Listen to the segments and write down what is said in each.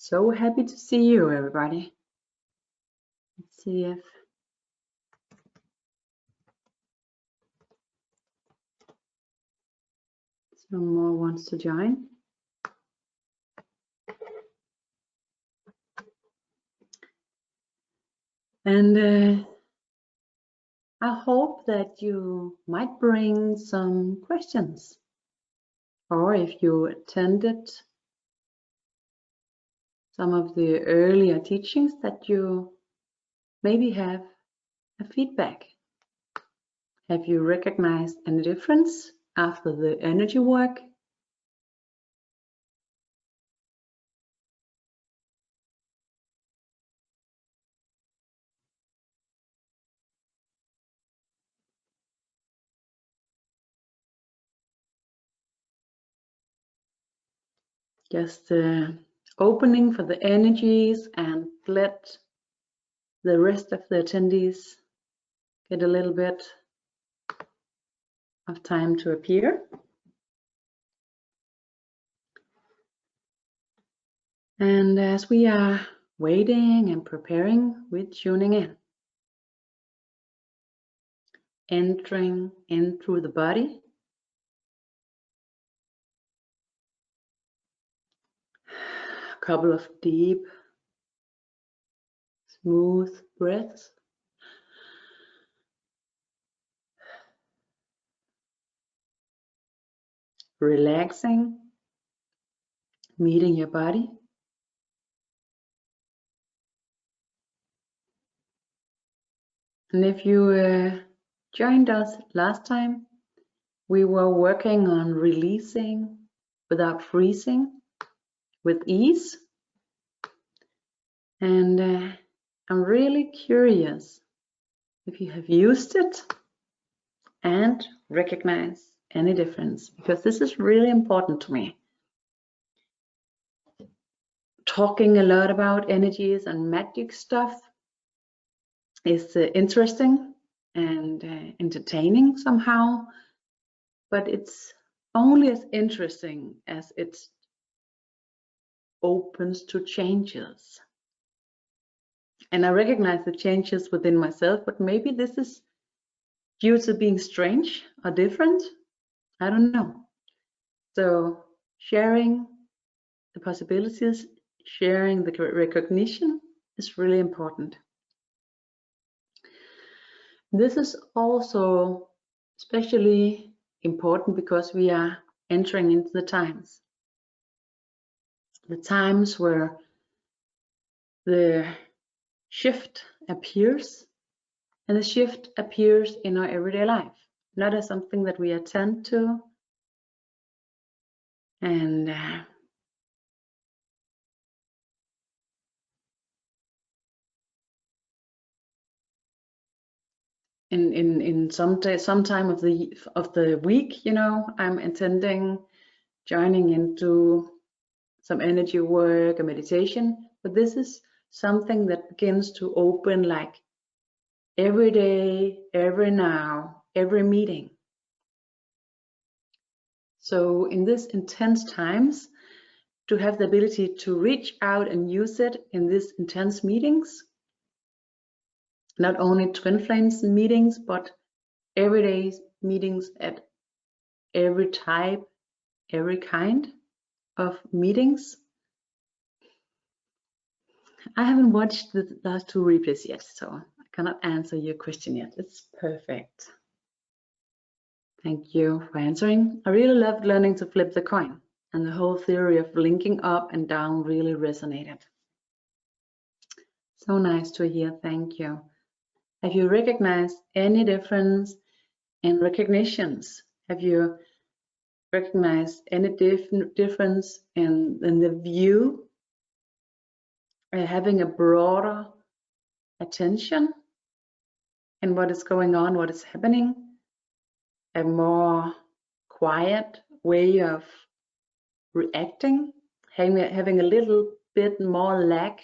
So happy to see you, everybody. Let's see if some more wants to join. And I hope that you might bring some questions, or if you attended some of the earlier teachings, that you maybe have a feedback. Have you recognized any difference after the energy work? Just opening for the energies and let the rest of the attendees get a little bit of time to appear. And as we are waiting and preparing, we're tuning in, entering in through the body. A couple of deep, smooth breaths. Relaxing, meeting your body. And if you joined us last time, we were working on releasing without freezing, with ease. And I'm really curious if you have used it and recognize any difference, because this is really important to me. Talking a lot about energies and magic stuff is interesting and entertaining somehow, but it's only as interesting as it opens to changes. And I recognize the changes within myself, but maybe this is due to being strange or different. I don't know. So sharing the possibilities, sharing the recognition is really important. This is also especially important because we are entering into the times where the shift appears, and the shift appears in our everyday life, not as something that we attend to and in some time of the week, you know, I'm intending joining into some energy work, a meditation, but this is something that begins to open like every day, every now, every meeting. So in this intense times, to have the ability to reach out and use it in these intense meetings, not only Twin Flames meetings, but everyday meetings at every type, every kind of meetings. I haven't watched the last two replays yet, so I cannot answer your question yet. It's perfect. Thank you for answering. I really loved learning to flip the coin, and the whole theory of linking up and down really resonated. So nice to hear, thank you. Have you recognized any difference in recognitions? Have you recognized any difference in the view? Having a broader attention in what is going on, what is happening? A more quiet way of reacting, having a little bit more lag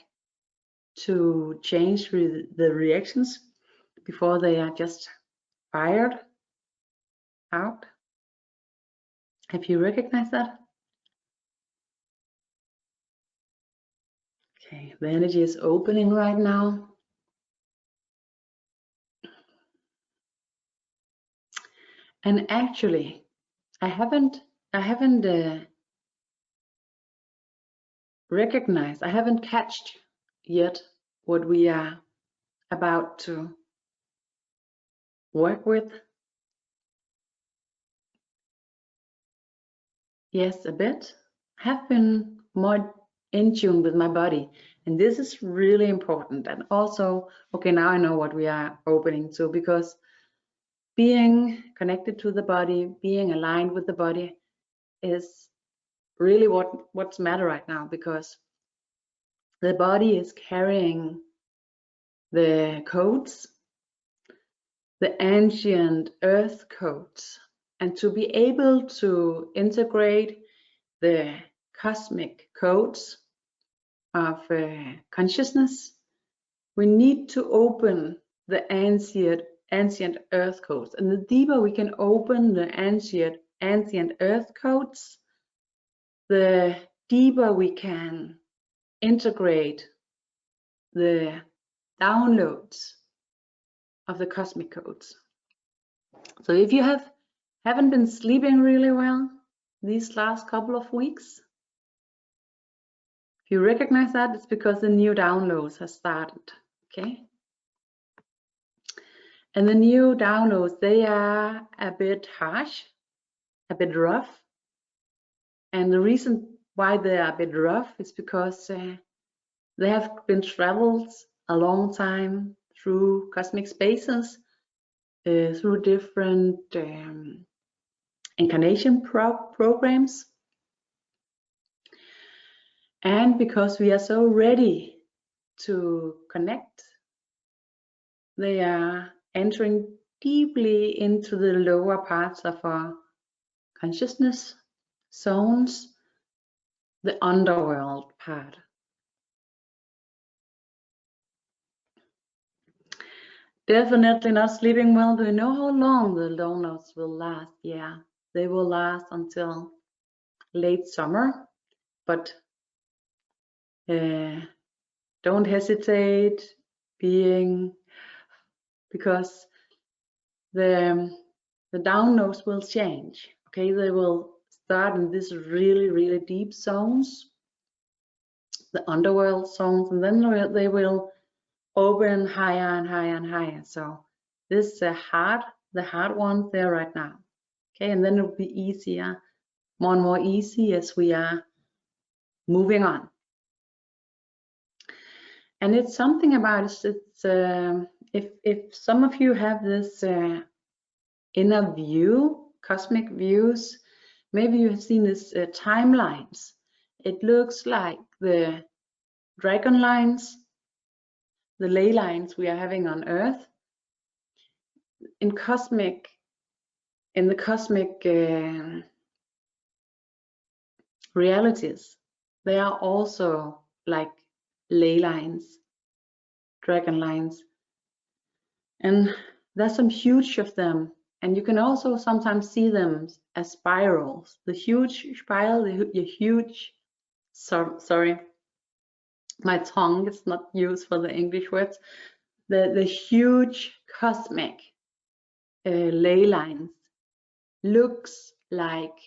to change the reactions before they are just fired out. Have you recognized that? Okay, the energy is opening right now. And actually, I haven't recognized, I haven't catched yet what we are about to work with. Yes, a bit. I have been more in tune with my body, and this is really important. And also, okay, now I know what we are opening to, because being connected to the body, being aligned with the body is really what's matter right now, because the body is carrying the codes, the ancient earth codes, and to be able to integrate the cosmic codes of consciousness, we need to open the ancient earth codes. And the deeper we can open the ancient earth codes, the deeper we can integrate the downloads of the cosmic codes. So if you haven't been sleeping really well these last couple of weeks, if you recognize that, it's because the new downloads have started, okay? And the new downloads, they are a bit harsh, a bit rough. And the reason why they are a bit rough is because they have been traveled a long time through cosmic spaces, through different incarnation programs. And because we are so ready to connect, they are entering deeply into the lower parts of our consciousness zones, the underworld part. Definitely not sleeping well. Do you know how long the downloads will last? Yeah, they will last until late summer, but don't hesitate because the downloads will change. Okay, they will start in this really deep zones, the underworld zones, and then they will open higher and higher and higher. So this is the hard ones there right now. Okay, and then it will be easier, more and more easy as we are moving on. And it's something about if some of you have this inner view, cosmic views, maybe you have seen this timelines. It looks like the dragon lines, the ley lines we are having on Earth. In the cosmic realities, they are also like ley lines, dragon lines, and there's some huge of them, and you can also sometimes see them as spirals. The huge spiral, the huge, sorry, my tongue is not used for the English words. The huge cosmic ley lines looks like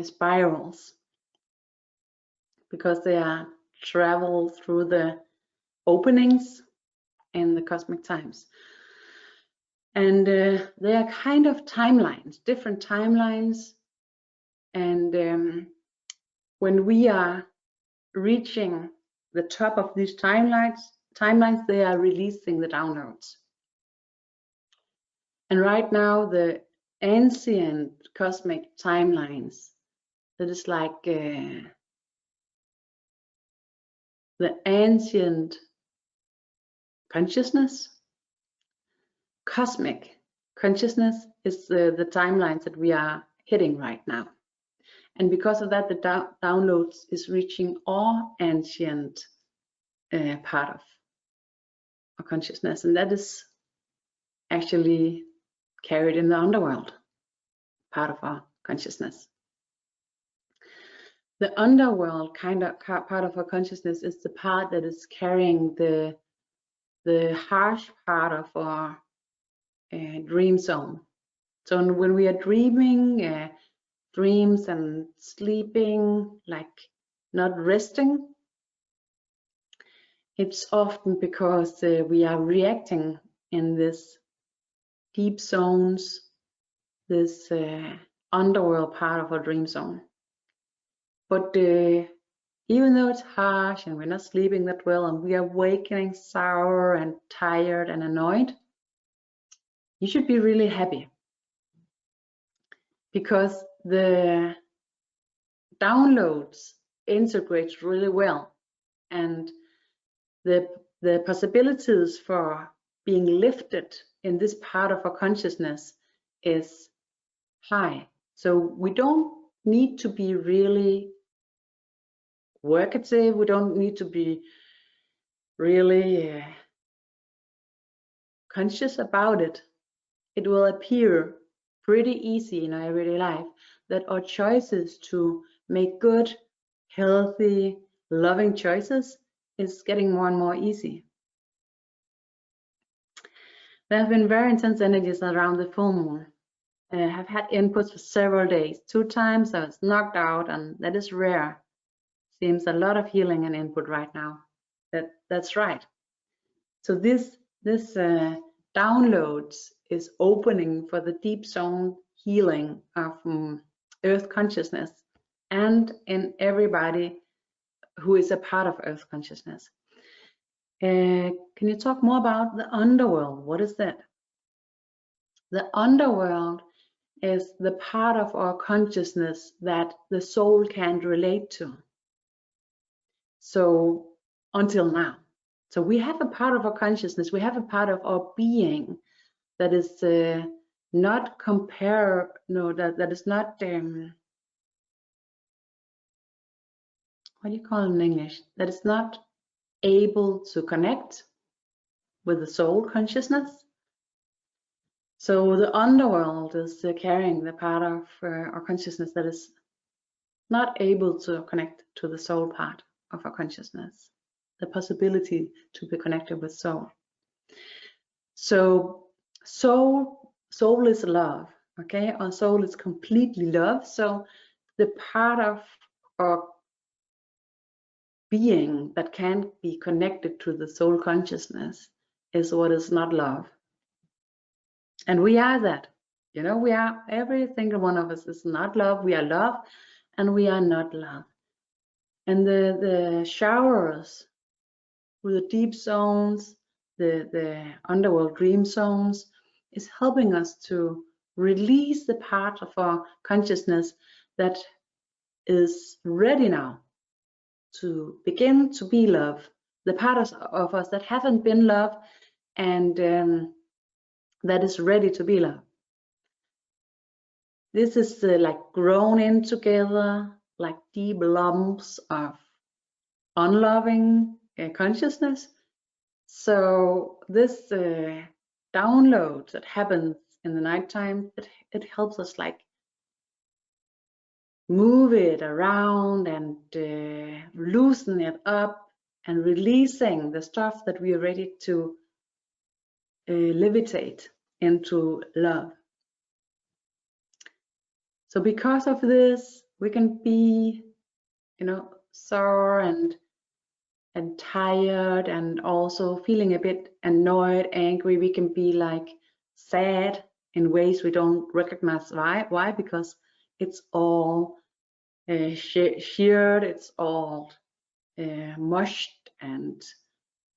spirals because they are travel through the openings in the cosmic times. And they are kind of timelines, different timelines. And when we are reaching the top of these timelines, they are releasing the downloads. And right now, the ancient cosmic timelines, that is like the ancient consciousness, cosmic consciousness is the timelines that we are hitting right now. And because of that, the downloads is reaching all ancient part of our consciousness, and that is actually carried in the underworld part of our consciousness. The underworld part of our consciousness is the part that is carrying the harsh part of our dream zone. So when we are dreaming dreams and sleeping, like not resting, it's often because we are reacting in this deep zones, this underworld part of our dream zone. But even though it's harsh and we're not sleeping that well and we are awakening sour and tired and annoyed, you should be really happy, because the downloads integrate really well, and the possibilities for being lifted in this part of our consciousness is high. So we don't need to be really workative, we don't need to be really conscious about it. It will appear pretty easy in our everyday life that our choices to make good, healthy, loving choices is getting more and more easy. There have been very intense energies around the full moon. I have had inputs for several days. 2 times I was knocked out, and that is rare. Seems a lot of healing and input right now. That's right. So this downloads is opening for the deep zone healing of Earth consciousness, and in everybody who is a part of Earth consciousness. Can you talk more about the underworld? What is that? The underworld is the part of our consciousness that the soul can't relate to. So until now. So we have a part of our consciousness, we have a part of our being that is not that is not, what do you call it in English? That is not able to connect with the soul consciousness. So the underworld is carrying the part of our consciousness that is not able to connect to the soul part of our consciousness, the possibility to be connected with soul. So soul is love, okay? Our soul is completely love. So the part of our being that can't be connected to the soul consciousness is what is not love. And we are that. You know, we are, every single one of us is not love. We are love, and we are not love. And the showers with the deep zones, the underworld dream zones, is helping us to release the part of our consciousness that is ready now to begin to be love, the part of us that haven't been love, and that is ready to be love. This is like grown in together, like deep lumps of unloving consciousness. So this download that happens in the nighttime, it helps us like move it around and loosen it up and releasing the stuff that we are ready to levitate into love. So because of this, we can be, you know, sore and tired, and also feeling a bit annoyed, angry. We can be like sad in ways we don't recognize. Why? Because it's all sheared, it's all mushed, and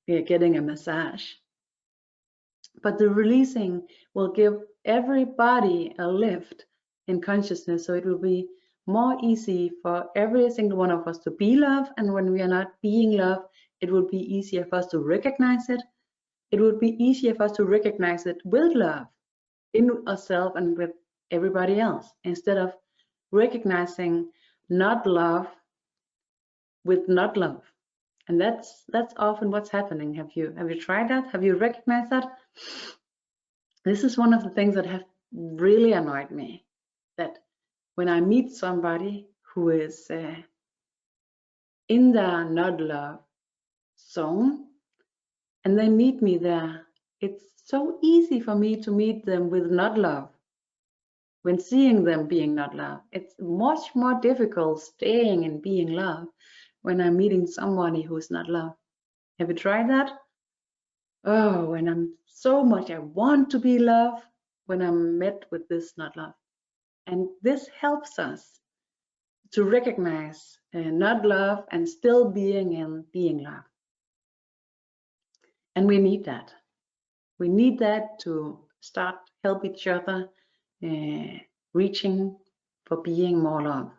we are getting a massage. But the releasing will give everybody a lift in consciousness, so it will be more easy for every single one of us to be love. And when we are not being love, it will be easier for us to recognize it. It would be easier for us to recognize it with love in ourselves and with everybody else, instead of recognizing not love with not love. And that's often what's happening. Have you tried that? Have you recognized that? This is one of the things that have really annoyed me, that when I meet somebody who is in their not love zone, and they meet me there, it's so easy for me to meet them with not love. When seeing them being not love, it's much more difficult staying in being love when I'm meeting somebody who's not love. Have you tried that? Oh, when I'm so much, I want to be love when I'm met with this not love. And this helps us to recognize not love and still being in being love. And we need that. We need that to start help each other reaching for being more love.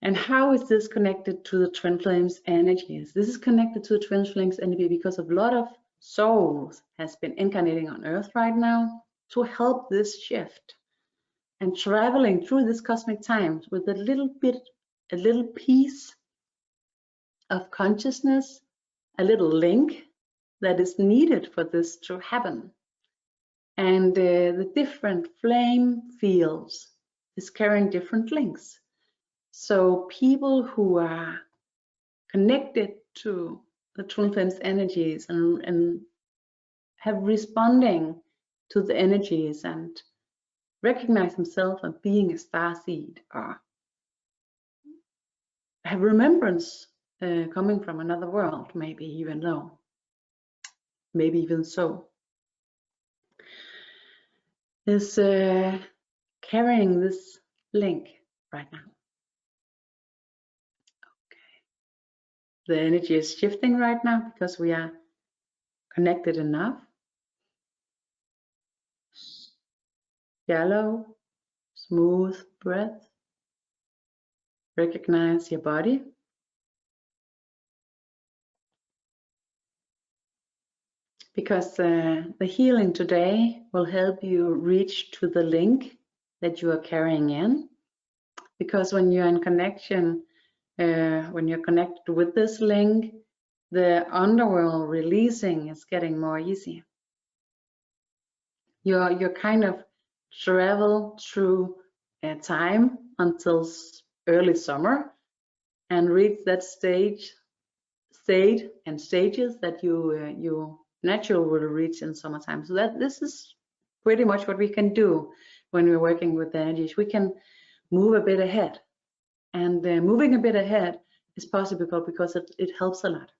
And how is this connected to the twin flames energies? This is connected to the twin flames energy because a lot of souls has been incarnating on Earth right now to help this shift and traveling through this cosmic time with a little piece of consciousness, a little link that is needed for this to happen. And the different flame fields is carrying different links. So people who are connected to the twin flames energies and have responding to the energies and recognize themselves as being a star seed or have remembrance coming from another world, maybe even so, is carrying this link right now. The energy is shifting right now because we are connected enough. Shallow, smooth breath. Recognize your body. Because the healing today will help you reach to the link that you are carrying in. Because when you're in connection, when you're connected with this link, the underworld releasing is getting more easy. You're kind of travel through time until early summer and reach that state and stages that you naturally will reach in summertime. So this is pretty much what we can do when we're working with the energies. We can move a bit ahead, and moving a bit ahead is possible because it helps a lot.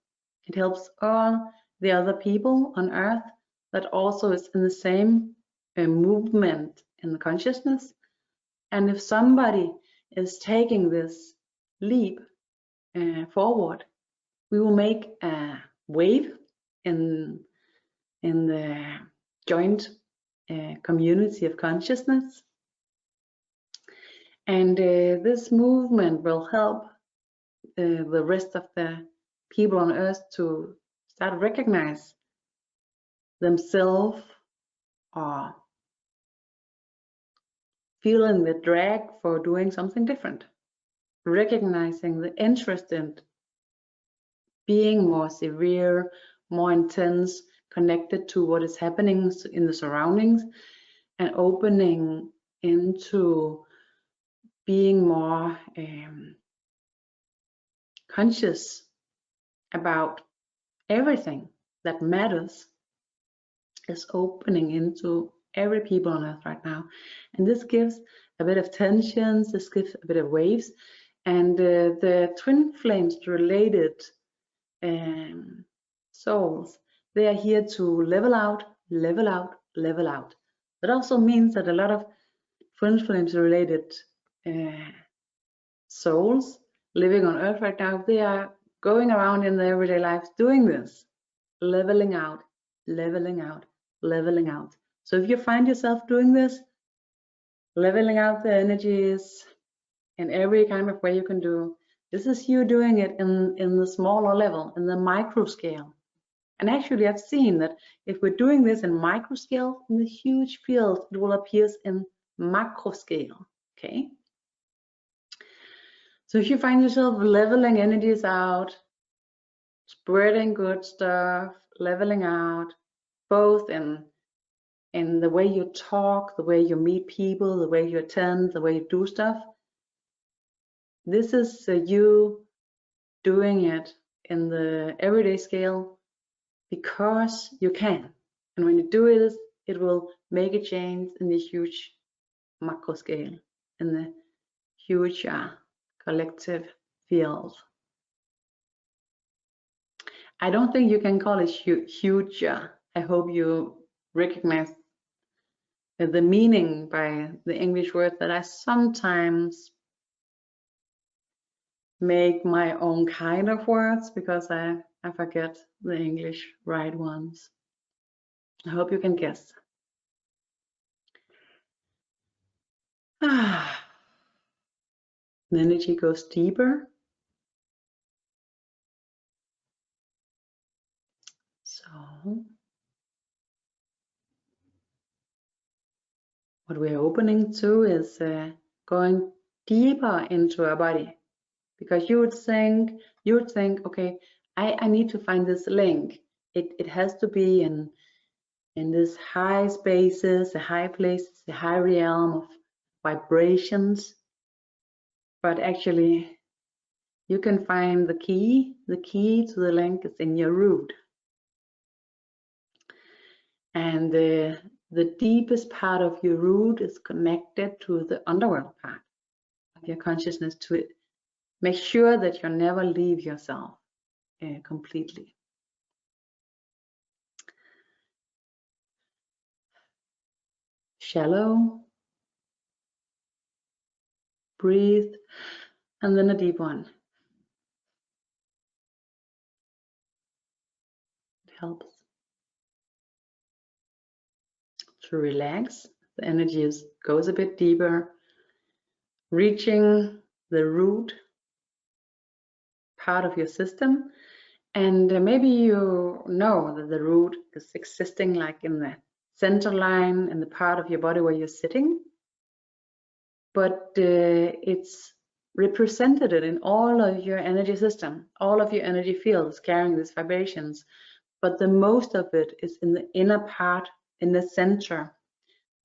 It helps all the other people on Earth that also is in the same movement in the consciousness. And if somebody is taking this leap forward, we will make a wave in the joint community of consciousness. And this movement will help the rest of the people on Earth to start to recognize themselves or feeling the drag for doing something different, recognizing the interest in being more severe, more intense, connected to what is happening in the surroundings, and opening into being more conscious about everything that matters is opening into every people on Earth right now. And this gives a bit of tensions, this gives a bit of waves, and the twin flames related souls, they are here to level out, level out, level out. That also means that a lot of twin flames related souls living on Earth right now, they are going around in their everyday lives doing this, leveling out, leveling out, leveling out. So if you find yourself doing this, leveling out the energies in every kind of way you can do, this is you doing it in the smaller level, in the micro scale. And actually I've seen that if we're doing this in micro scale, in the huge field, it will appear in macro scale, okay? So if you find yourself leveling energies out, spreading good stuff, leveling out, both in the way you talk, the way you meet people, the way you attend, the way you do stuff, this is you doing it in the everyday scale because you can. And when you do it, it will make a change in the huge macro scale, in the huge collective field. I don't think you can call it huge. I hope you recognize the meaning by the English word that I sometimes make my own kind of words because I forget the English right ones. I hope you can guess. The energy goes deeper. So what we're opening to is going deeper into our body, because you would think, okay, I need to find this link. It has to be in this high spaces, the high places, the high realm of vibrations. But actually, you can find the key. The key to the link is in your root. And the deepest part of your root is connected to the underworld part of your consciousness, to it. Make sure that you never leave yourself completely. Shallow, breathe, and then a deep one. It helps to relax. The energy goes a bit deeper, reaching the root part of your system. And maybe you know that the root is existing like in the center line in the part of your body where you're sitting, but it's represented in all of your energy system. All of your energy fields carrying these vibrations, but the most of it is in the inner part, in the center.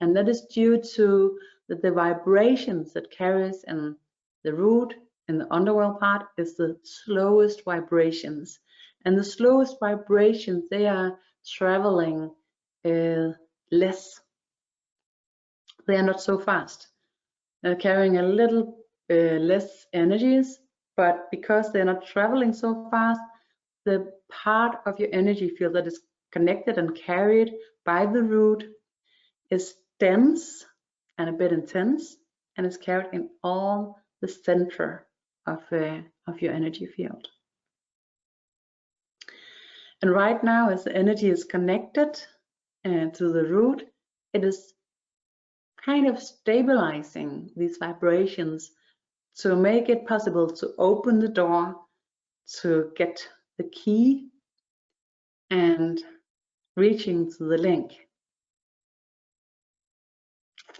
And that is due to the vibrations that carries in the root, in the underworld part, is the slowest vibrations. And the slowest vibrations, they are traveling less. They are not so fast. They're carrying a little less energies, but because they're not traveling so fast, the part of your energy field that is connected and carried by the root is dense and a bit intense, and it's carried in all the center of your energy field. And right now, as the energy is connected to the root, it is kind of stabilizing these vibrations to make it possible to open the door to get the key and reaching to the link.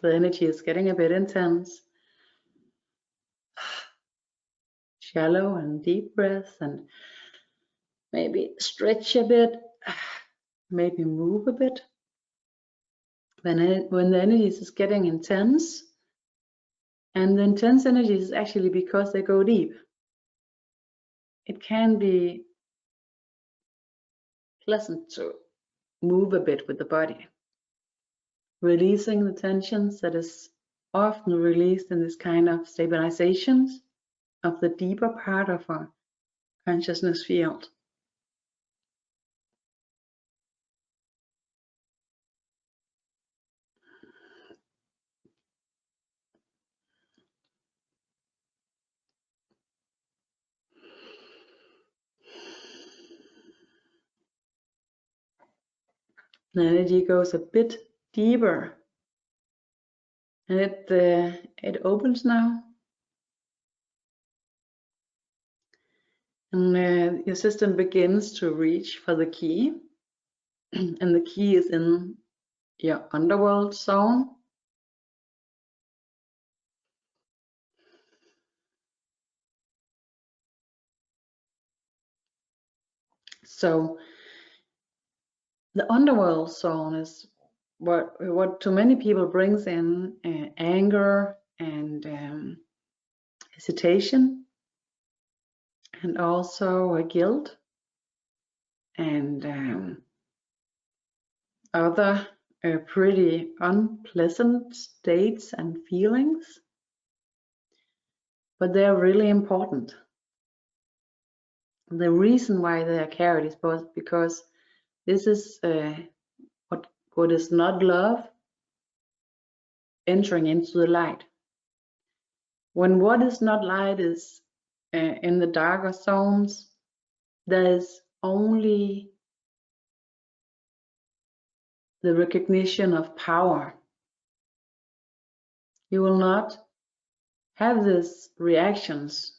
The energy is getting a bit intense. Shallow and deep breaths, and maybe stretch a bit, maybe move a bit. When the energy is getting intense, and the intense energy is actually because they go deep. It can be pleasant to move a bit with the body, releasing the tensions that is often released in this kind of stabilizations of the deeper part of our consciousness field. The energy goes a bit deeper, and it opens now, and your system begins to reach for the key, and the key is in your underworld zone. So the underworld zone is what to many people brings in anger and hesitation and also guilt and other pretty unpleasant states and feelings, but they're really important. The reason why they are carried is both because this is what is not love entering into the light. When what is not light is in the darker zones, there is only the recognition of power. You will not have these reactions,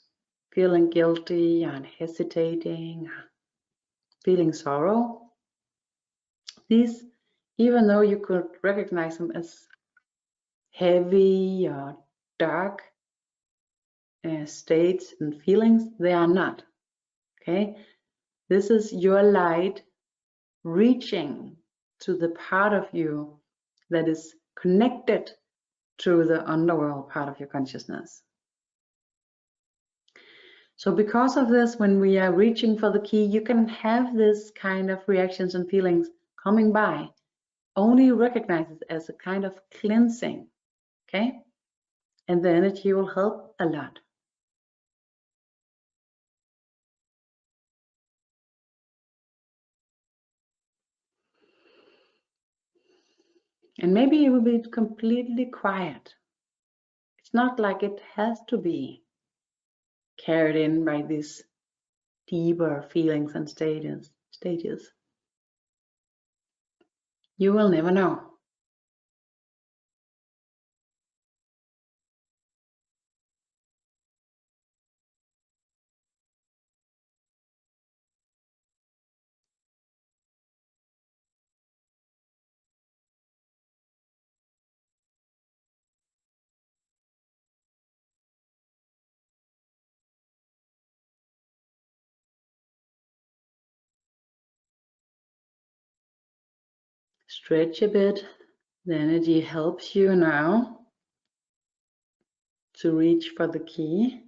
feeling guilty and hesitating, feeling sorrow. These, even though you could recognize them as heavy or dark states and feelings, they are not. Okay, this is your light reaching to the part of you that is connected to the underworld part of your consciousness. So because of this, when we are reaching for the key, you can have this kind of reactions and feelings coming by. Only recognize it as a kind of cleansing, okay? And the energy will help a lot. And maybe it will be completely quiet. It's not like it has to be carried in by these deeper feelings and stages. You will never know. Stretch a bit. The energy helps you now to reach for the key.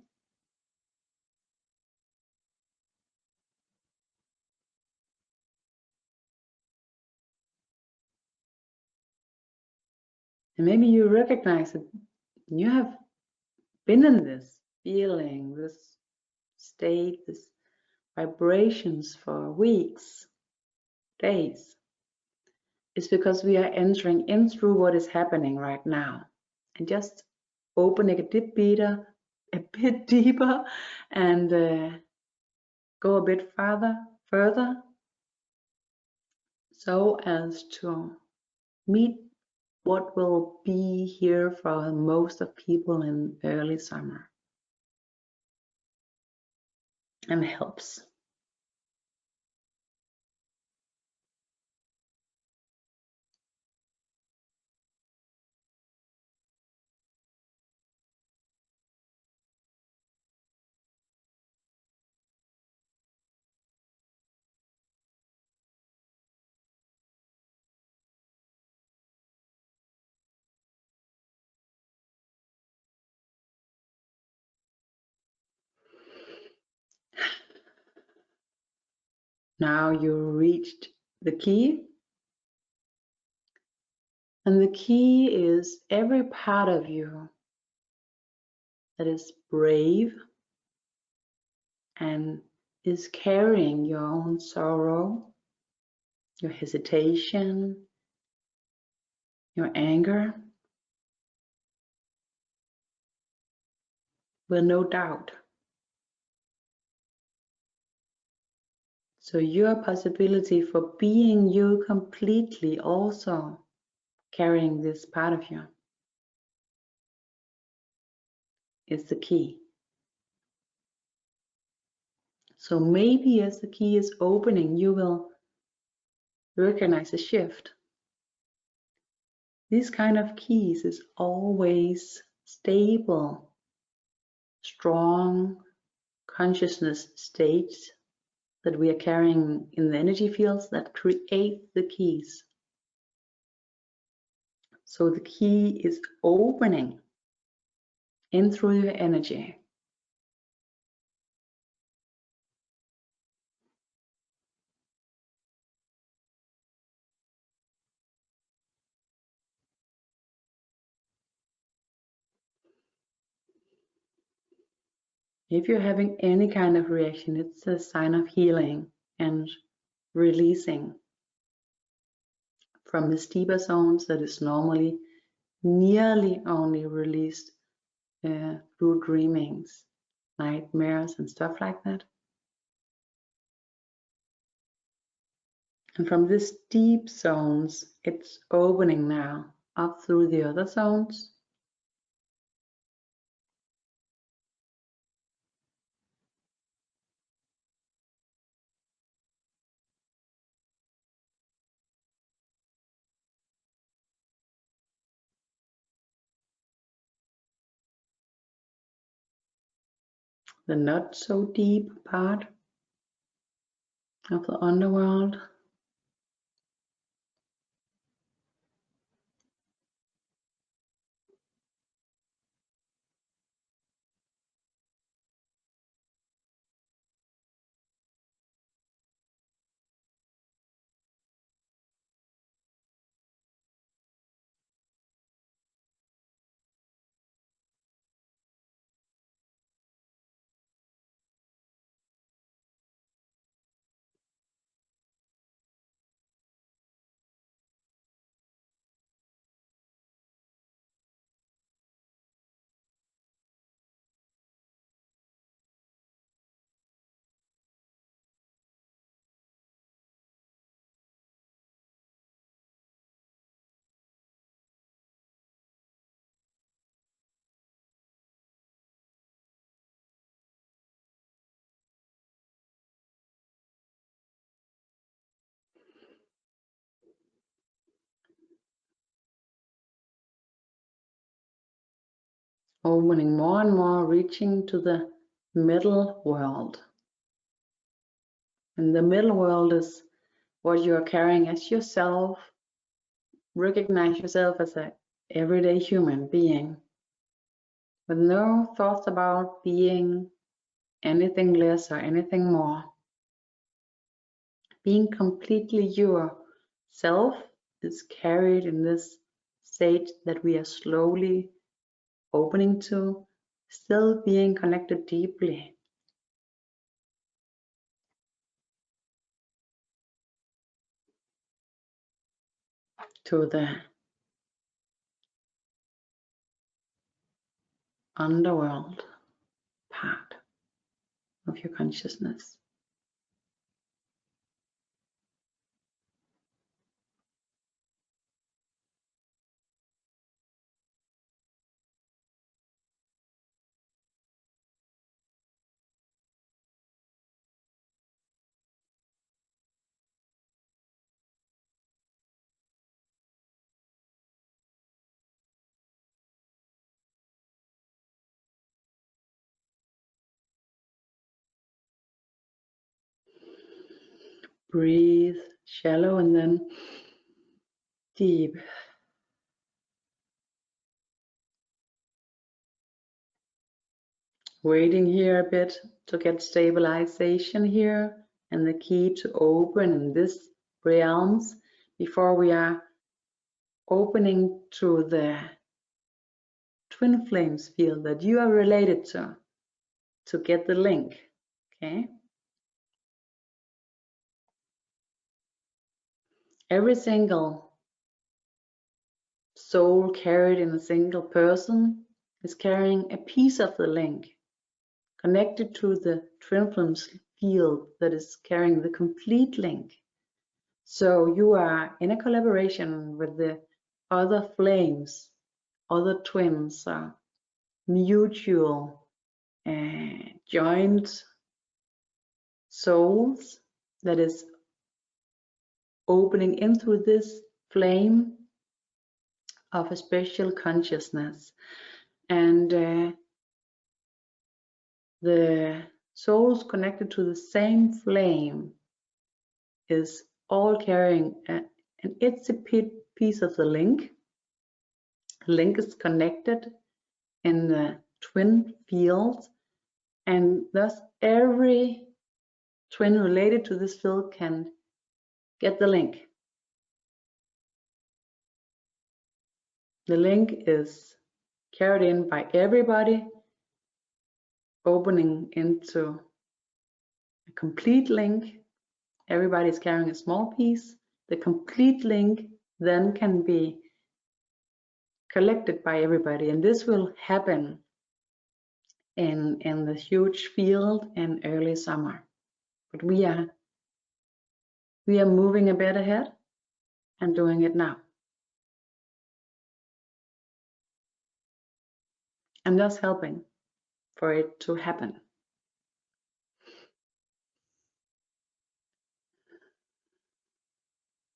And maybe you recognize that you have been in this feeling, this state, this vibrations for weeks, days. It's because we are entering in through what is happening right now, and just opening a bit deeper, and go a bit further, so as to meet what will be here for most of people in early summer, and helps. Now you reached the key, and the key is every part of you that is brave and is carrying your own sorrow, your hesitation, your anger, with no doubt. So your possibility for being you completely also carrying this part of you is the key. So maybe as the key is opening, you will recognize a shift. This kind of keys is always stable, strong consciousness states that we are carrying in the energy fields that create the keys. So the key is opening in through your energy. If you're having any kind of reaction, it's a sign of healing and releasing from the deeper zones that is normally nearly only released through dreamings, nightmares, and stuff like that. And from these deep zones, it's opening now up through the other zones. The not so deep part of the underworld. Opening more and more, reaching to the middle world. And the middle world is what you are carrying as yourself. Recognize yourself as an everyday human being with no thoughts about being anything less or anything more. Being completely yourself is carried in this state that we are slowly opening to, still being connected deeply to the underworld part of your consciousness. Breathe shallow and then deep. Waiting here a bit to get stabilization here and the key to open in this realms before we are opening to the twin flames field that you are related to get the link. Okay. Every single soul carried in a single person is carrying a piece of the link connected to the twin flames field that is carrying the complete link. So you are in a collaboration with the other flames, other twins, mutual joint souls that is opening into this flame of a special consciousness. And the souls connected to the same flame is all carrying an itsy piece of the link. The link is connected in the twin fields, and thus every twin related to this field can get the link. The link is carried in by everybody opening into a complete link. Everybody's carrying a small piece. The complete link then can be collected by everybody, and this will happen in the huge field in early summer. But we are moving a bit ahead and doing it now. I'm just helping for it to happen.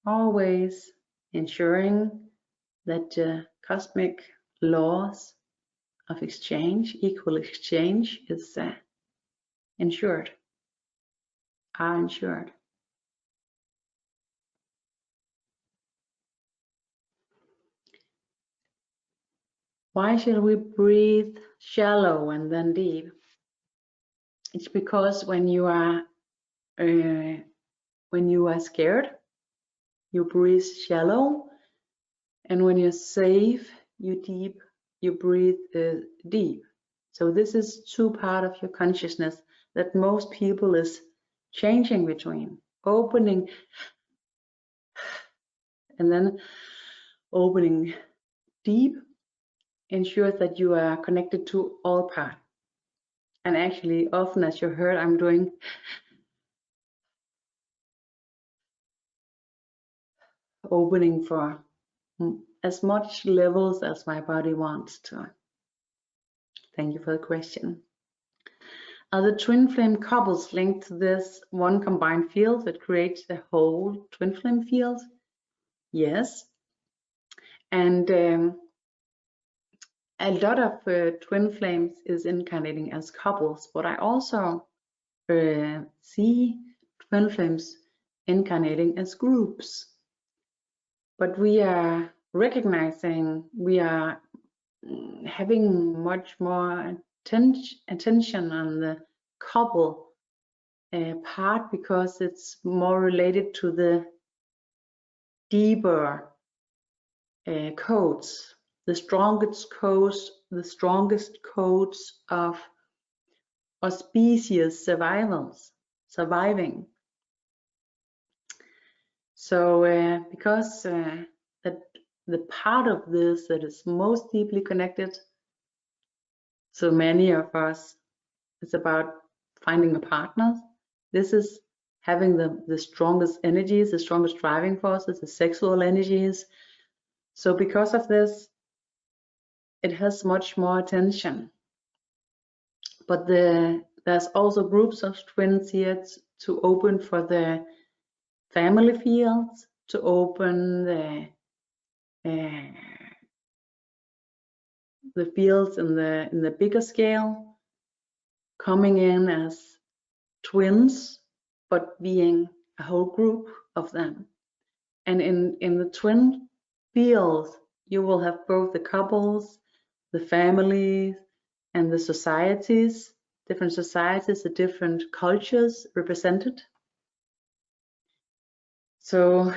Always ensuring that the cosmic laws of exchange, equal exchange, is ensured, are ensured. Why should we breathe shallow and then deep? It's because when you are scared, you breathe shallow, and when you're safe, you breathe deep. So this is two parts of your consciousness that most people is changing between. Opening and then opening deep ensures that you are connected to all parts. And actually, often, as you heard, I'm doing opening for as much levels as my body wants to. Thank you for the question. Are the twin flame couples linked to this one combined field that creates the whole twin flame field? Yes. And a lot of twin flames is incarnating as couples, but I also see twin flames incarnating as groups. But we are recognizing, we are having much more attention on the couple part, because it's more related to the deeper codes, the strongest codes of our species surviving. So because that the part of this that is most deeply connected so many of us, it's about finding a partner. This is having the strongest energies, the strongest driving forces, the sexual energies. So because of this, it has much more attention. But there's also groups of twins here to open for the family fields, to open the fields in the bigger scale, coming in as twins, but being a whole group of them. And in the twin fields, you will have both the couples, the families, and the societies, different societies, the different cultures represented. So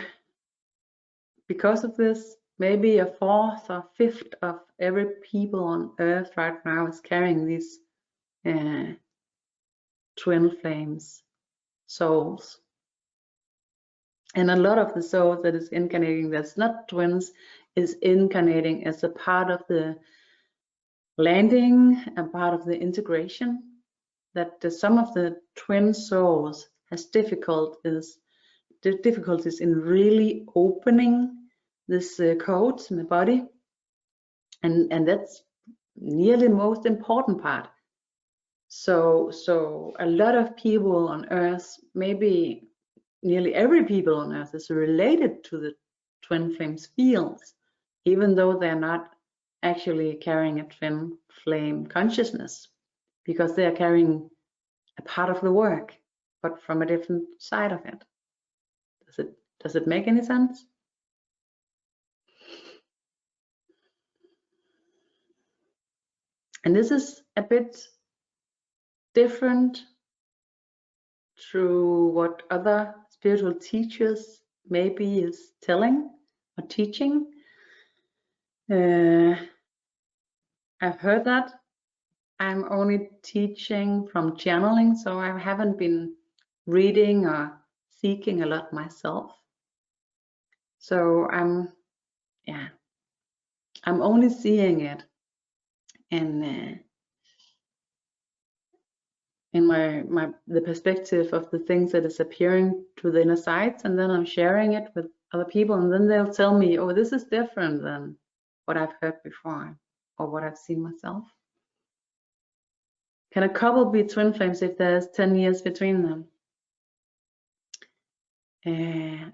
because of this, maybe a fourth or fifth of every people on Earth right now is carrying these twin flames souls. And a lot of the souls that is incarnating that's not twins is incarnating as a part of the landing, a part of the integration, that some of the twin souls has difficulties in really opening this codes in the body, and that's nearly the most important part. So a lot of people on Earth, maybe nearly every people on Earth, is related to the twin flames fields, even though they're not actually carrying a twin flame consciousness, because they are carrying a part of the work, but from a different side of it. Does it make any sense? And this is a bit different to what other spiritual teachers maybe is telling or teaching. I've heard that. I'm only teaching from channeling, so I haven't been reading or seeking a lot myself. So I'm only seeing it in the perspective of the things that is appearing to the inner sides, and then I'm sharing it with other people, and then they'll tell me, oh, this is different than what I've heard before or what I've seen myself. Can a couple be twin flames if there's 10 years between them?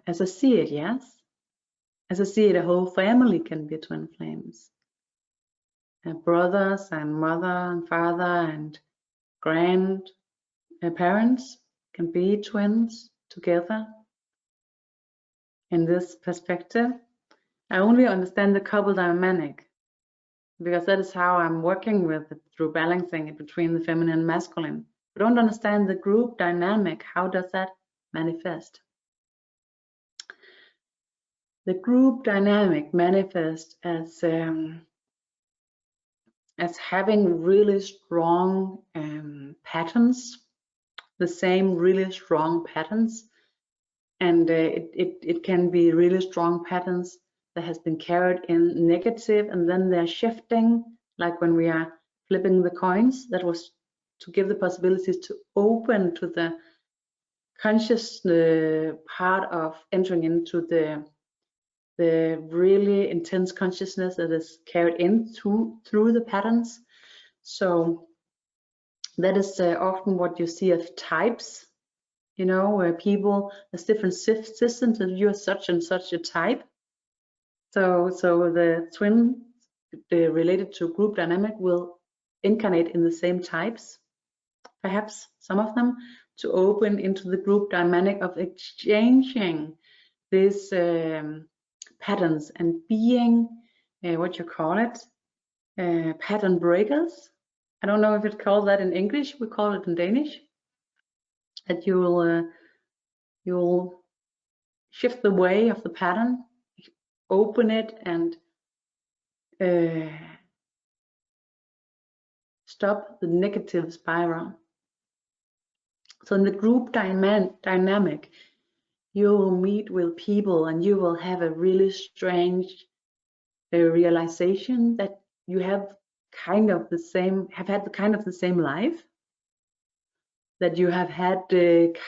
As I see it, yes. As I see it, a whole family can be twin flames. Brothers and mother and father and grandparents can be twins together. In this perspective, I only understand the couple dynamic because that is how I'm working with it through balancing it between the feminine and masculine. I don't understand the group dynamic. How does that manifest? The group dynamic manifests as having really strong patterns, the same really strong patterns, and it can be really strong patterns that has been carried in negative, and then they're shifting, like when we are flipping the coins. That was to give the possibilities to open to the conscious part of entering into the really intense consciousness that is carried in through the patterns. So that is often what you see of types, you know, where people, there's different systems, and you're such and such a type. So the twin related to group dynamic will incarnate in the same types, perhaps some of them, to open into the group dynamic of exchanging these patterns and being what you call it, pattern breakers. I don't know if it's called that in English. We call it in Danish. That you'll shift the way of the pattern, open it, and stop the negative spiral. So in the group dynamic, you will meet with people and you will have a really strange realization that you have had kind of the same life, that you have had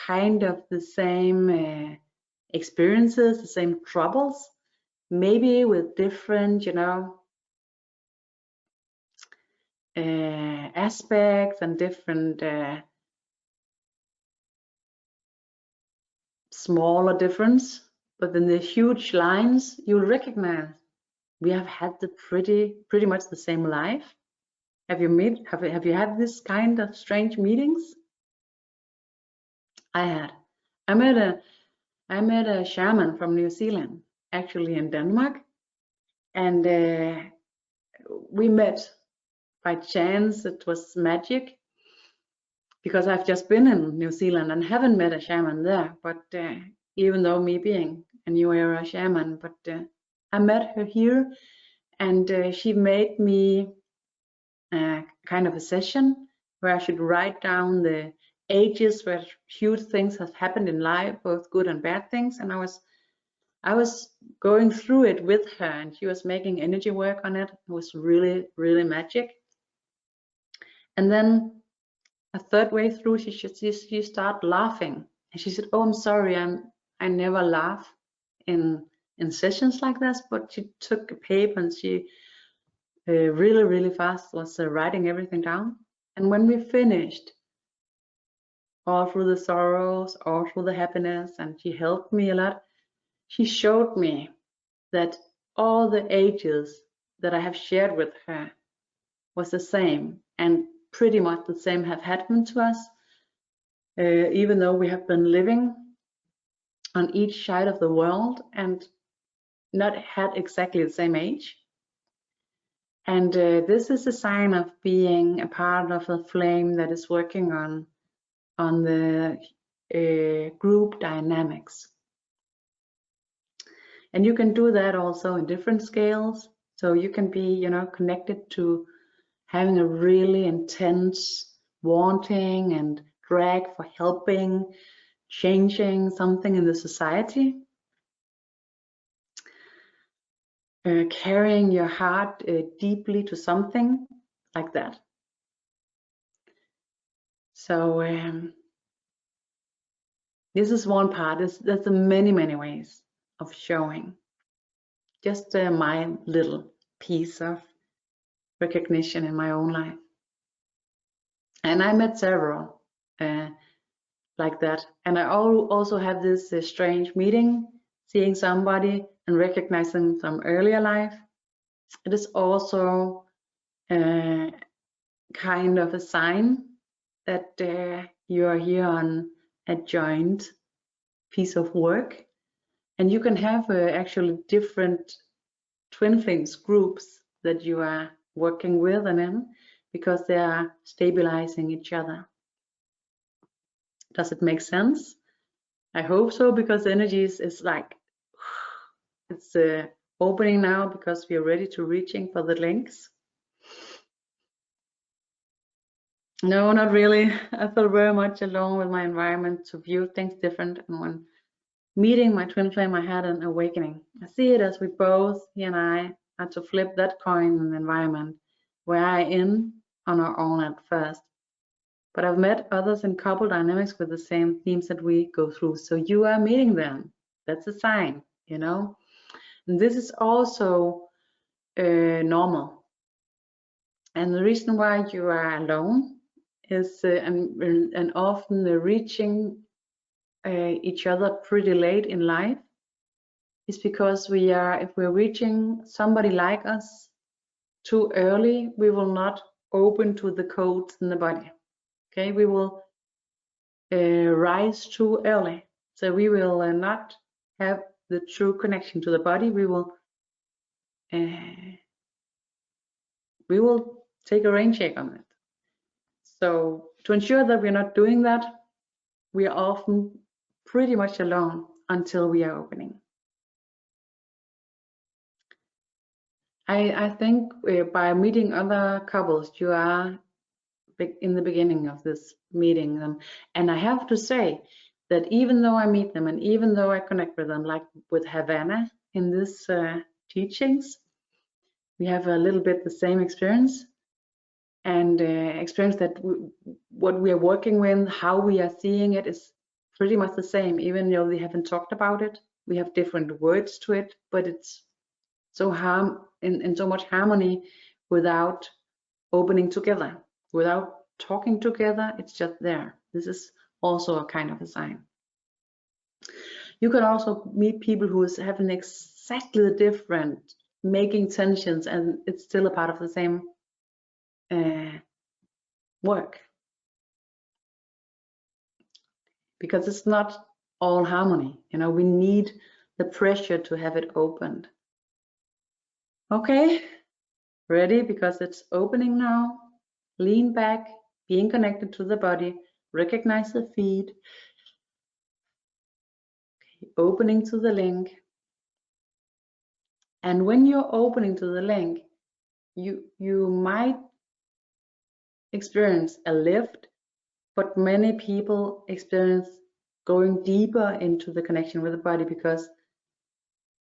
kind of the same experiences, the same troubles, maybe with different, you know, aspects and different smaller difference, but in the huge lines you'll recognize we have had the pretty much the same life. Have you had this kind of strange meetings? I had. I met a shaman from New Zealand, actually in Denmark, and we met by chance. It was magic, because I've just been in New Zealand and haven't met a shaman there. But even though me being a new era shaman, but I met her here, and she made me kind of a session where I should write down the ages where huge things have happened in life, both good and bad things. And I was going through it with her, and she was making energy work on it. It was really, really magic. And then a third way through, she started laughing, and she said, "Oh, I'm sorry, I never laugh in sessions like this." But she took a paper and she really, really fast was writing everything down. And when we finished, all through the sorrows, all through the happiness, and she helped me a lot, she showed me that all the ages that I have shared with her was the same, and pretty much the same have happened to us, even though we have been living on each side of the world and not had exactly the same age. And this is a sign of being a part of a flame that is working on the group dynamics. And you can do that also in different scales. So you can be, you know, connected to having a really intense wanting and drag for helping, changing something in the society, carrying your heart deeply to something like that. So this is one part. There's many ways of showing. Just my little piece of recognition in my own life. And I met several like that. And I also have this strange meeting, seeing somebody and recognizing some earlier life. It is also kind of a sign that you are here on a joint piece of work. And you can have actually different twin flames groups that you are working with and in, because they are stabilizing each other. Does it make sense? I hope so, because the energy is like, it's opening now, because we are ready to reaching for the links. No, not really. I feel very much alone with my environment to view things different. And when meeting my twin flame, I had an awakening. I see it as we both, he and I, had to flip that coin in the environment where I in on our own at first. But I've met others in couple dynamics with the same themes that we go through. So you are meeting them. That's a sign, you know. And this is also normal. And the reason why you are alone is, and often reaching each other pretty late in life, is because if we're reaching somebody like us too early, we will not open to the codes in the body. Okay, we will rise too early, so we will not have the true connection to the body. We will take a rain check on it. So to ensure that we're not doing that, we are often pretty much alone until we are opening. I think by meeting other couples, you are in the beginning of this meeting them. And I have to say that even though I meet them and even though I connect with them, like with Havanna in this teachings, we have a little bit the same experience, and experience that what we are working with, how we are seeing it, is pretty much the same. Even though we haven't talked about it, we have different words to it, but it's so in so much harmony without opening together, without talking together. It's just there. This is also a kind of a sign. You can also meet people who is having exactly different, making tensions, and it's still a part of the same work, because it's not all harmony. You know, we need the pressure to have it opened. Okay, ready? Because it's opening now. Lean back, being connected to the body, recognize the feet, opening to the link. And when you're opening to the link, you might experience a lift, but many people experience going deeper into the connection with the body, because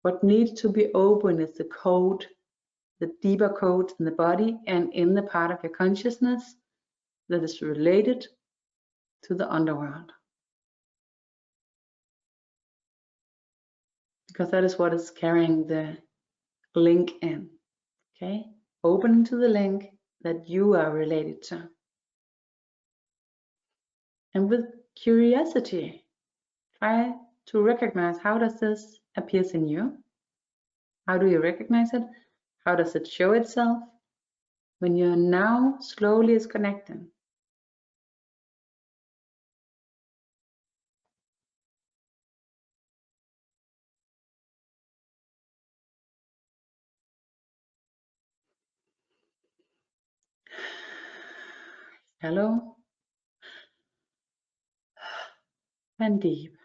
what needs to be open is the code, the deeper code in the body and in the part of your consciousness that is related to the underworld. Because that is what is carrying the link in. Okay? Opening to the link that you are related to. And with curiosity, try to recognize, how does this appear in you? How do you recognize it? How does it show itself? When you're now slowly is connecting. Hello and deep.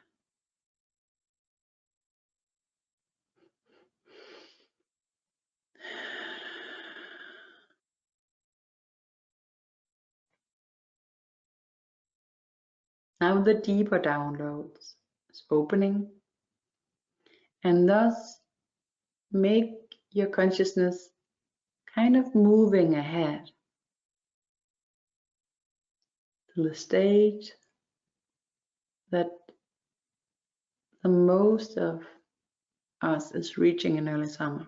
Now the deeper downloads is opening, and thus make your consciousness kind of moving ahead to the stage that the most of us is reaching in early summer.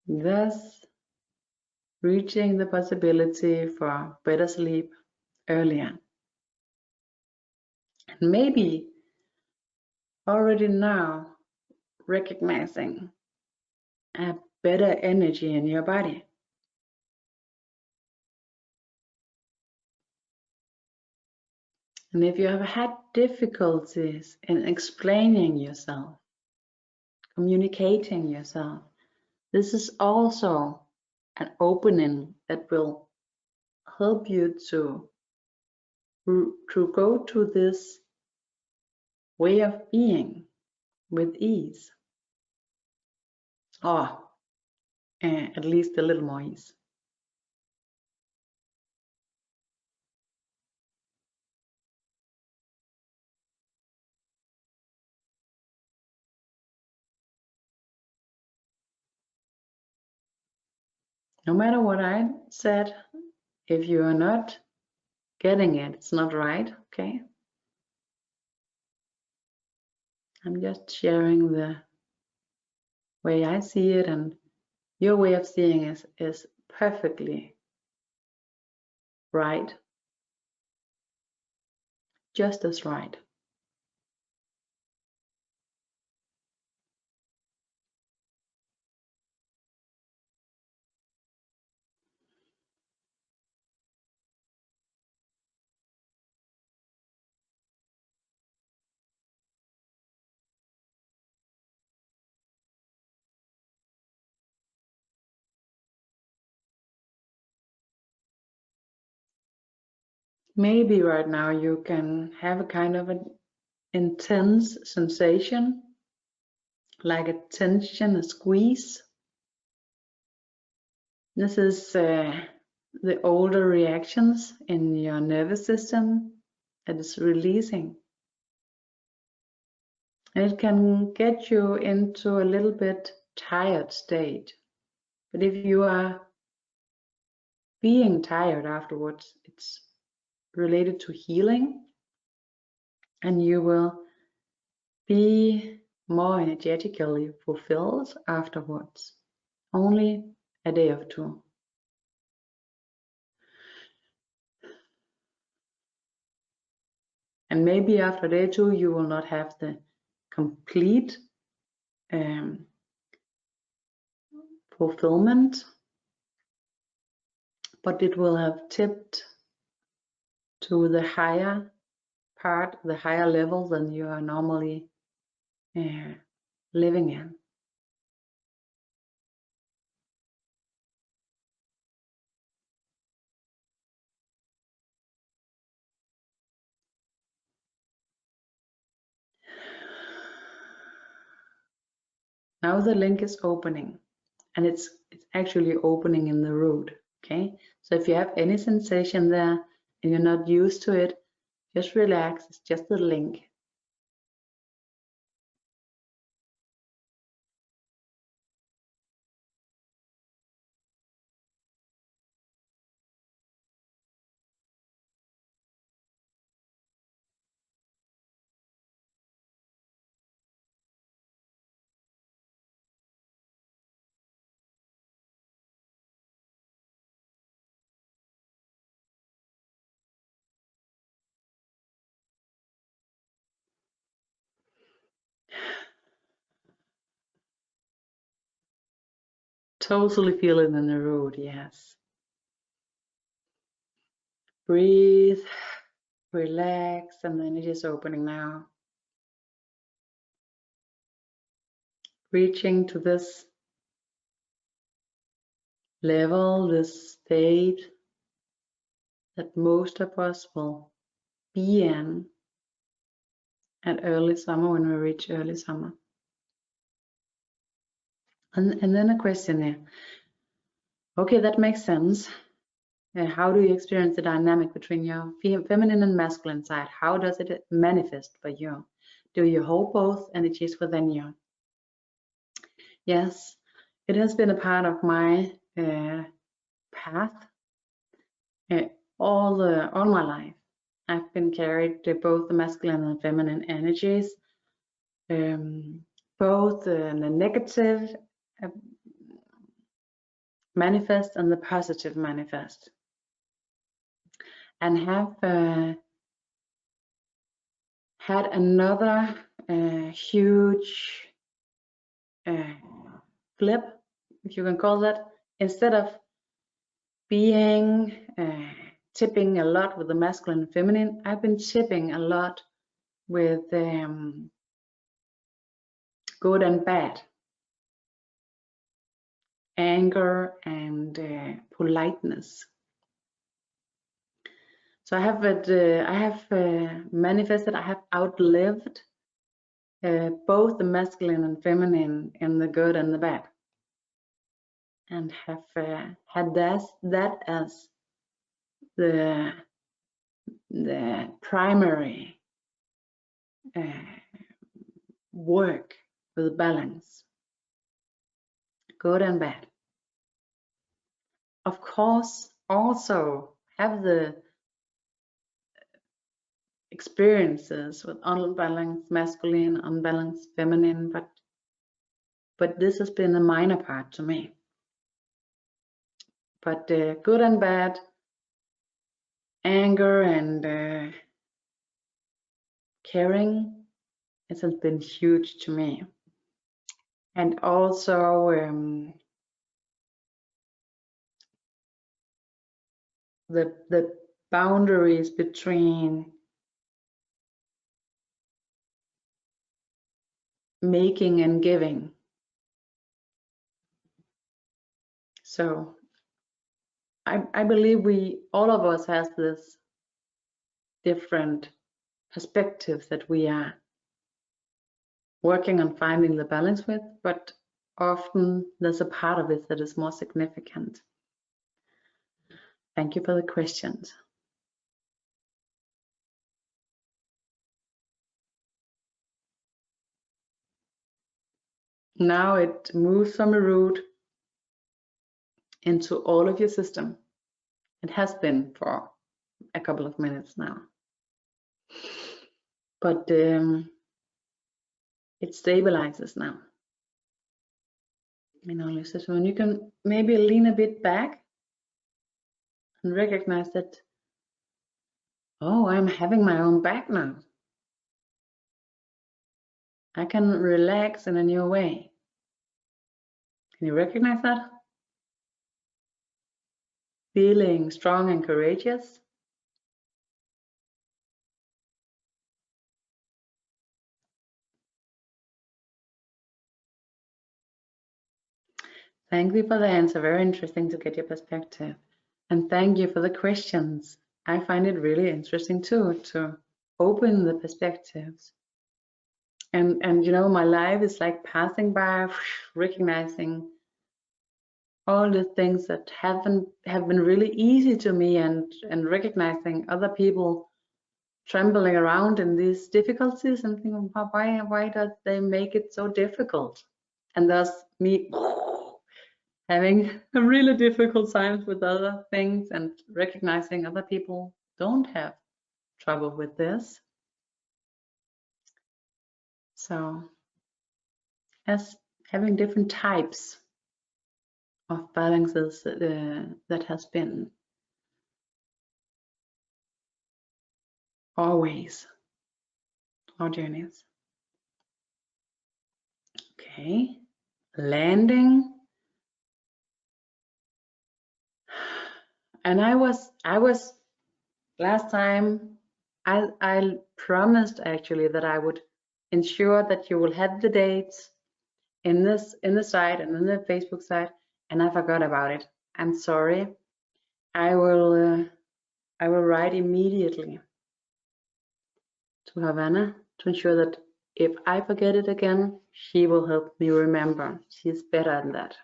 Thus, reaching the possibility for better sleep earlier. And maybe already now recognizing a better energy in your body. And if you have had difficulties in explaining yourself, communicating yourself, this is also an opening that will help you to go to this way of being with ease, or at least a little more ease. No matter what I said, if you are not getting it, it's not right, okay? I'm just sharing the way I see it, and your way of seeing it is perfectly right, just as right. Maybe right now you can have a kind of an intense sensation, like a tension, a squeeze. This is the older reactions in your nervous system that is releasing. And it can get you into a little bit tired state. But if you are being tired afterwards, it's related to healing, and you will be more energetically fulfilled afterwards. Only a day or two. And maybe after day two, you will not have the complete fulfillment, but it will have tipped to the higher part, the higher level than you are normally living in. Now the link is opening, and it's actually opening in the root. Okay, so if you have any sensation there and you're not used to it, just relax. It's just the link. Totally feel it in the root, yes. Breathe, relax, and then it is opening now. Reaching to this level, this state that most of us will be in at early summer, when we reach early summer. And then a question here. Okay, that makes sense. How do you experience the dynamic between your feminine and masculine side? How does it manifest for you? Do you hold both energies within you? Yes, it has been a part of my path all my life. I've been carried both the masculine and feminine energies, both the negative manifest and the positive manifest, and have had another huge flip, if you can call that. Instead of being tipping a lot with the masculine and feminine, I've been tipping a lot with good and bad, anger and politeness. So I have manifested, I have outlived both the masculine and feminine in the good and the bad, and have had that as the primary work with balance, good and bad. Of course, also have the experiences with unbalanced masculine, unbalanced feminine, but this has been a minor part to me. But good and bad, anger and caring, it has been huge to me. And also the boundaries between making and giving. So I believe all of us has this different perspectives that we are working on finding the balance with, but often there's a part of it that is more significant. Thank you for the questions. Now it moves from a root into all of your system. It has been for a couple of minutes now. But it stabilizes now. In all your system. And you can maybe lean a bit back and recognize that, oh, I'm having my own back now. I can relax in a new way. Can you recognize that? Feeling strong and courageous. Thank you for the answer. Very interesting to get your perspective. And thank you for the questions. I find it really interesting too, to open the perspectives. And you know, my life is like passing by, recognizing all the things that have been really easy to me, and recognizing other people trembling around in these difficulties and thinking, why does they make it so difficult? And thus me having really difficult times with other things, and recognizing other people don't have trouble with this. So as having different types of balances that has been always our journeys. Okay, landing. And I was last time I promised actually that I would ensure that you will have the dates in the site and in the Facebook site, and I forgot about it. I'm sorry. I will write immediately to Havanna to ensure that if I forget it again, she will help me remember. She's better than that.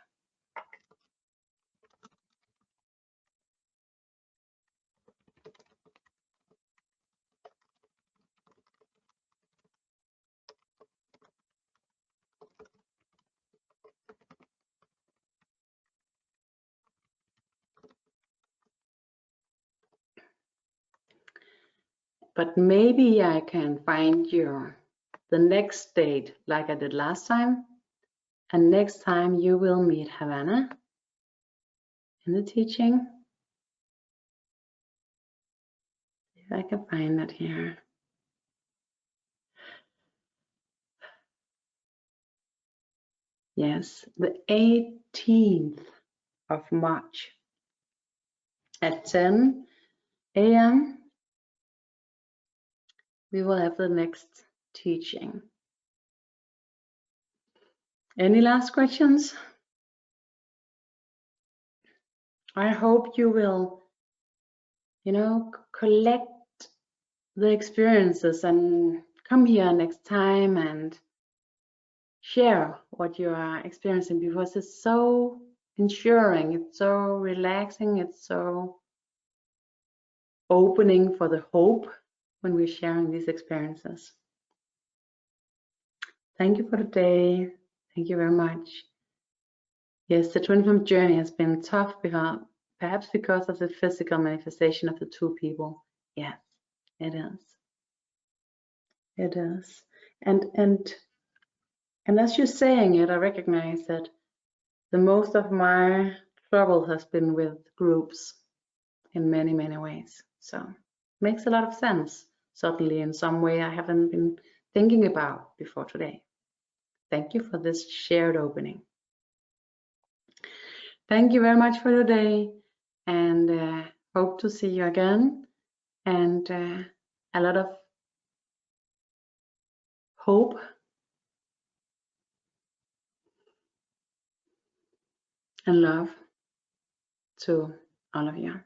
But maybe I can find you the next date like I did last time. And next time you will meet Havanna in the teaching. If I can find that here. Yes, the 18th of March at 10 a.m. we will have the next teaching. Any last questions? I hope you will, collect the experiences and come here next time and share what you are experiencing, because it's so ensuring, it's so relaxing, it's so opening for the hope when we're sharing these experiences. Thank you for today. Thank you very much. Yes, the twin flame journey has been tough perhaps because of the physical manifestation of the two people. Yes, it is. It is. And as you're saying it, I recognize that the most of my trouble has been with groups in many, many ways. So it makes a lot of sense, certainly in some way I haven't been thinking about before today. Thank you for this shared opening. Thank you very much for today, and hope to see you again, and a lot of hope and love to all of you.